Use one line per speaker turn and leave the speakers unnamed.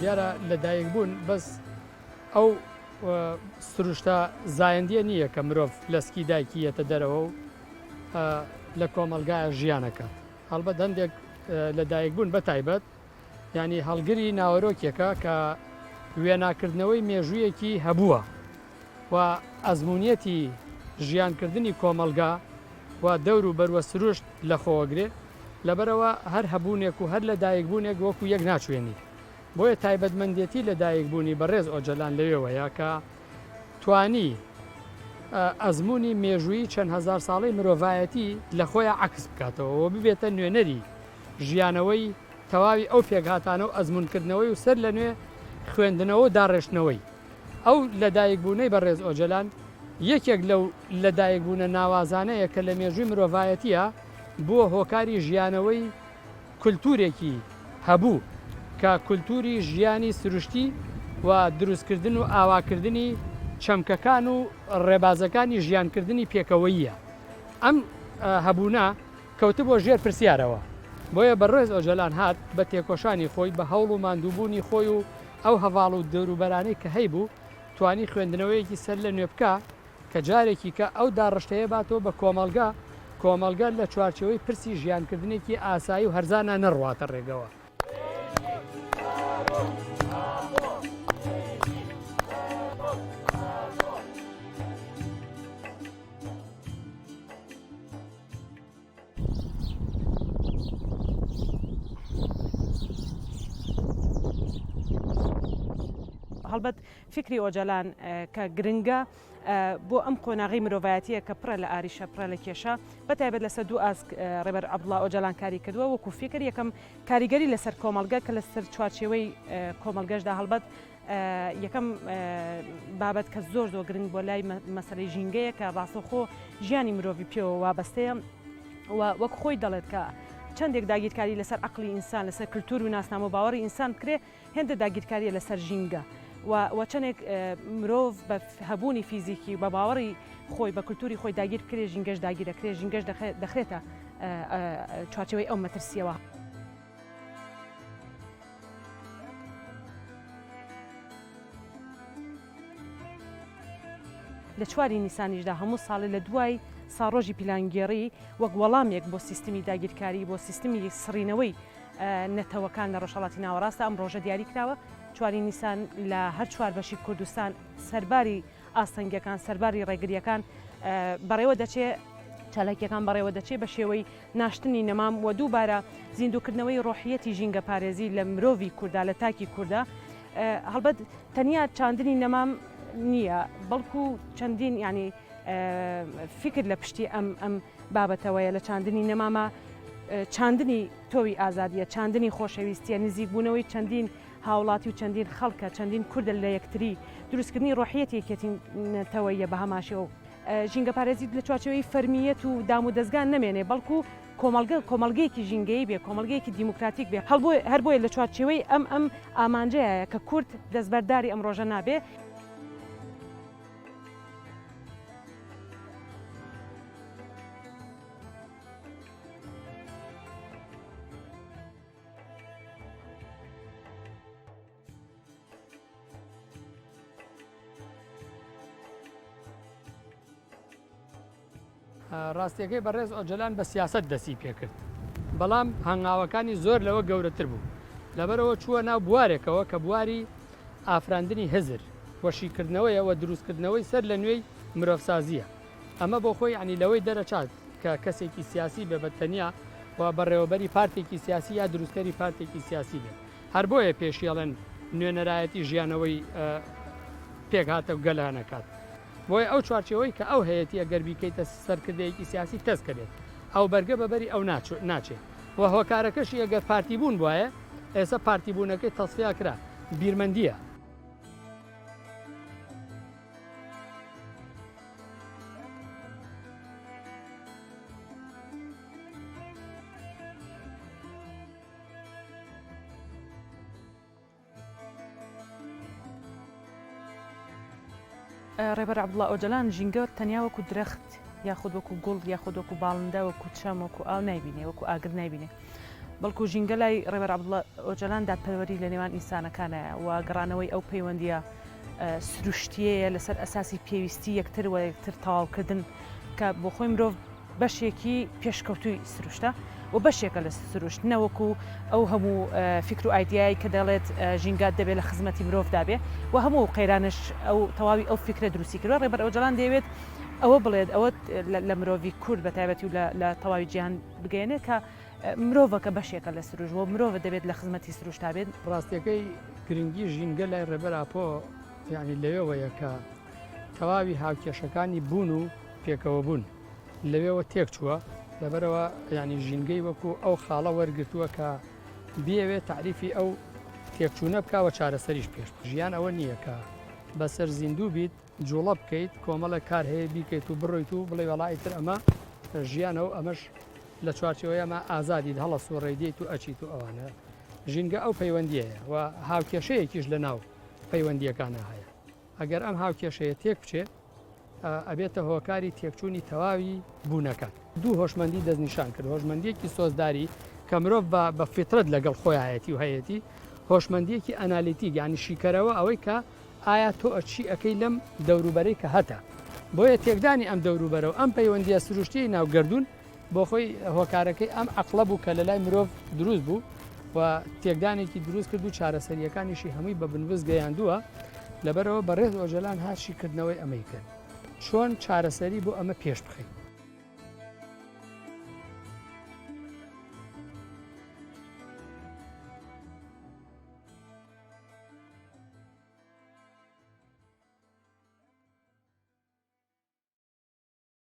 دیارە لەدایک بوون بەس ئەو سروشتە زایندیە نییە کە مرۆڤ لەسکی دایکیەتە دەرەوە و لە کۆمەلگایە ژیانەکەات. هەڵبەت هەندێک لەدایک بوون بە تایبەت ینی هەڵگری ناوەرۆکێکە کە وێناکردنەوەی مێژوویەکی هەبووە و ئەزمونیەتی ژیانکردنی کۆمەلگا و دەور و بەروە سروشت لە خۆوەگرێ لەبەرەوە هەر هەبوونێک و هەر لەدایک بوونێک وەکو یەک ناچوێنی. بۆیە تایبەتمەندێتی لەدایک بوونی بەڕێز ئۆجەلان لەوێوەیە کە توانی ئەزمموی مێژووی چەند هزار ساڵی مرۆڤایەتی لە خۆیان عکس بکاتەوە و ببێتە نوێنەری ژیانەوەی تەواوی ئەو پێکهاتانە و ئەزمونکردنەوەی و سەر لە نوێ خوێندنەوە و داڕێشتنەوەی. ئەو لەدایک بوونەی بەڕێز ئۆجەلان یەکێک لەو لەدایک بوونە ناوازانەیە کە لە مێژووی مرۆڤایەتیە بووە هۆکاری ژیانەوەی کولتورێکی هەبوو کە کولتوری ژیانی سروشتی و دروستکردن و ئاواکردنی چەمکەکان و ڕێبازەکانی ژیانکردنی پێکەوەییە. ئەم هەبوونا کەوتە بۆ ژێر پرسیارەوە. بۆیە بەڕێز ئۆجەلان هات بە تێکۆشانی خۆی بە هەوڵ و ماندووبوونی خۆی و ئەو هەواڵ و دەوروبەرانەی کە هەیبوو توانی خوێندنەوەیەکی سەر لە نوێ بکە کە جارێکی کە ئەو داڕشتەیە باتەوە بە کۆمەلگا لە چوارچەوەی پرسی ژیانکردنێکی ئاسایی و هەرزانە نەڕواتە ڕێگەوە.
هەڵبەت فکری ئۆجەلان کە گرنگە بۆ ئەم قۆناغی مرۆڤایەتیە کە پڕە لە ئاریشە پڕە لە کێشە بەتایبەت لەسەر دوو ئاسک ڕێبەر عەبدوڵڵا ئۆجەلان کاری کردووە وەکو فکر یەکەم کاریگەری لەسەر کۆمەلگا کە لەسەر چوارچێوەی کۆمەلگەشدا هەڵبەت یەکەم بابەت کە زۆر گرنگ بۆ لای مەسەلەی ژینگەیە کە ڕاستەوخۆ ژیانی مرۆڤی پێوە وابەستەیە وەک خۆی دەڵێت کە چەندێک داگیرکاری لەسەر عەقڵی ئینسان لەسەر کللتور و ناسنامە و باوەڕی ئینسان بکرێ هێندە داگیرکاریە لەسەر ژینگە و چەندێک مرۆڤ بە هەبوونی فیزیکی بە باوەڕی خۆی بە کللتوری خۆی داگیر بکرێ ژینگەش داگیرەکرێ ژینگەش دەخرێتە چوارچەوەی ئەو مەترسیەوە. لە 4 نیسانیشدا هەموو ساڵی لە دوای ساڕۆژی پیلانگێڕی وەک وەڵامێک بۆ سیستمی داگیرکاری بۆ سیستمی سڕینەوەی نەتەوەکان لە ڕۆژهەڵاتی ناوەڕاستە ئەم ڕۆژە دیاری کراوە. 4 نیسان لە هەر 4 بەشی کوردستان سەرباری ئاستەنگەکان سەرباری ڕێگریەکان بەڕێوە دەچێت چالاکیەکان بەڕێوە دەچێت بە شێوەی ناشتنی نەمام و دووبارە زیندوکردنەوەی ڕۆحیەتی ژینگە پارێزی لە مرۆڤی کووردا لە تاکی کووردا. هەڵبەت تەنیا چاندنی نەمام نییە بەڵکو چەندین ینی فکر لە پشتی ئەم بابەتەوەیە لە چاندنی نەمامە چاندنی تۆوی ئازادیە چاندنی خۆشەویستیە نزیکبوونەوەی چەندین هاوڵاتی و چەندین خەڵکە چەندین کوردە لە یەکتری دروستکردنی ڕۆحیەتی یەکێتینەتەوەیە بە هەماشەوە ژینگە پارێزی لە چوارچەوەی فەرمیەت و دام و دەستگان نەمێنێ بەڵکو کۆمەلگەیەکی ژینگەیی بێ کۆمەلگەیەکی دیموکراتیک بێ هەر بۆیە لە چوارچەوەی ئەم ئامانجەیە کە کورد دەستبەرداری ئەم ڕۆژە نابێ.
ڕاستیەکەی بەڕێز ئۆجەلان بە سیاست دەسی پێکرد بەڵام هەنگاوەکانی زۆر لەوە گەورەتر بوو لەبەرەوە چووە ناو بوارێکەوە کە بواری ئافراندنی هزر وەشیکردنەوەیەوە دروستکردنەوەی سەر لە نوێی مرۆڤسازیە. ئەمە بۆ خۆی عنی لەوەی دەرەچات کە کەسێکی سیاسی بە بەتەنیا و بەڕێوەبەری پارتێکی سیاسی یا دروستکەری پارتێکی سیاسی بێت. هەر بۆیە پێشیاڵەن نوێنەرایەتی ژیانەوەی پێکهاتە و گەلانەکات. بۆیە ئەو چوارچەوەی کە ئەو هەیەتی ئەگەر بیکەیتە سەرکردەیەکی سیاسی تەسکەبێت ئەو بەرگە بەبەری ئەو ناچێت و هۆکارەکەشی ئەگەر پارتی بوون وایە ئێستا پارتی بوونەکەی تەسفیا کرا بیرمەندیە.
ڕێبەر عەبدوڵڵا ئۆجەلان ژینگە تەنیا وەکو درەخت یاخود وەکو گوڵ یاخود وەکو باڵندە وەکو چەم وەکو ئاو نایبینێ وەکو ئاگر نایبینێ بەڵکو ژینگە لای ڕێبەر عەبدوڵڵا ئۆجەلان دادپەروەری لە نێوان ئینسانەکانە و گەڕانەوەی ئەو پەیوەندیە سروشتیەیە لەسەر ئەساسی پێویستی یەکتر و یەکتر تەواوکردن کە بۆ خۆی مرۆڤ بەشێکی پێشکەوتووی سروشتە و بەشێکە لە سروشت نەوەکو ئەو هەموو فکر و ئایدیایی کە دەڵێت ژینگات دەبێت لە خزمەتی مرۆڤدا بێ و هەموو قەیرانش ئەو تەواوی ئەو فکرە دروستی کردوە ڕێبەر ئۆجەلان دەیەوێت ئەوە بڵێت ئەوە لە مرۆڤی کورد بە تایبەتی و لە تەواوی جیهان بگەێنێت کە مرۆڤەکە بەشێکە لە سروش و مرۆڤ دەبێت لە خزمەتی سروشتا بێت.
ڕاستیەکەی گرنگی ژینگە لای ڕێبەر ئاپۆ یعنی لەوێوەیە کە تەواوی هاوکێشەکانی بوون و پێکەوە بوون لەوێەوە تێک چووە لەبەرەوە ینی ژینگەی وەکو ئەو خاڵە وەرگتووە کە بێوێت تعریفی ئەو تێکچوونە بکوە چارەسەریش پێش ژیان ئەوە نییە کە بەسەر زیندوو بیت جوڵە بکەیت کۆمەڵە کار هەیە بیکەیت و بڕۆیت و بڵێ وەڵایتر ئەمە ژیانەوە ئەمەش لە چوارچەوەیەمە ئازادیت هەڵە سوڕێدیت و ئەچیت و ئەوانە ژینگە ئەو پەیوەندیەیە و هاوکێشەیەکیش لە ناو پەیوەندیەکانە هەیە ئەگەر ئەم هاوکێشەیە تێک بچێت ئەبێتە هۆکاری تێکچوونی تەواوی بوونەکە دوو هۆشمەندی دەستنیشان کرد هۆشمەندیەکی سۆزداری کە مرۆڤ بە فیترەت لەگەڵ خۆیایەتی و هەیەتی هۆشمەندیەکی ئەنالیتی یانی شیکەرەوە ئەوەی کە ئایا تۆ ئەچی ئەەکەی لەم دەوروبەرەی کە هەتە بۆیە تێکدانی ئەم دەوروبەرەوە ئەم پەیوەندیە سروشتی ناوگەردون بۆ خۆی هۆکارەکەی ئەم عەقڵە بوو کە لە لای مرۆڤ دروست بوو و تێکدانێکی دروست کرد و چارەسەریەکانیشی هەمووی بە بنووس گەیاندووە لەبەرەوە بەڕێز ئۆجەلان هاشیکردنەوەی ئەمەی کرد چۆن چارەسەری بۆ ئەمە پێش بخەین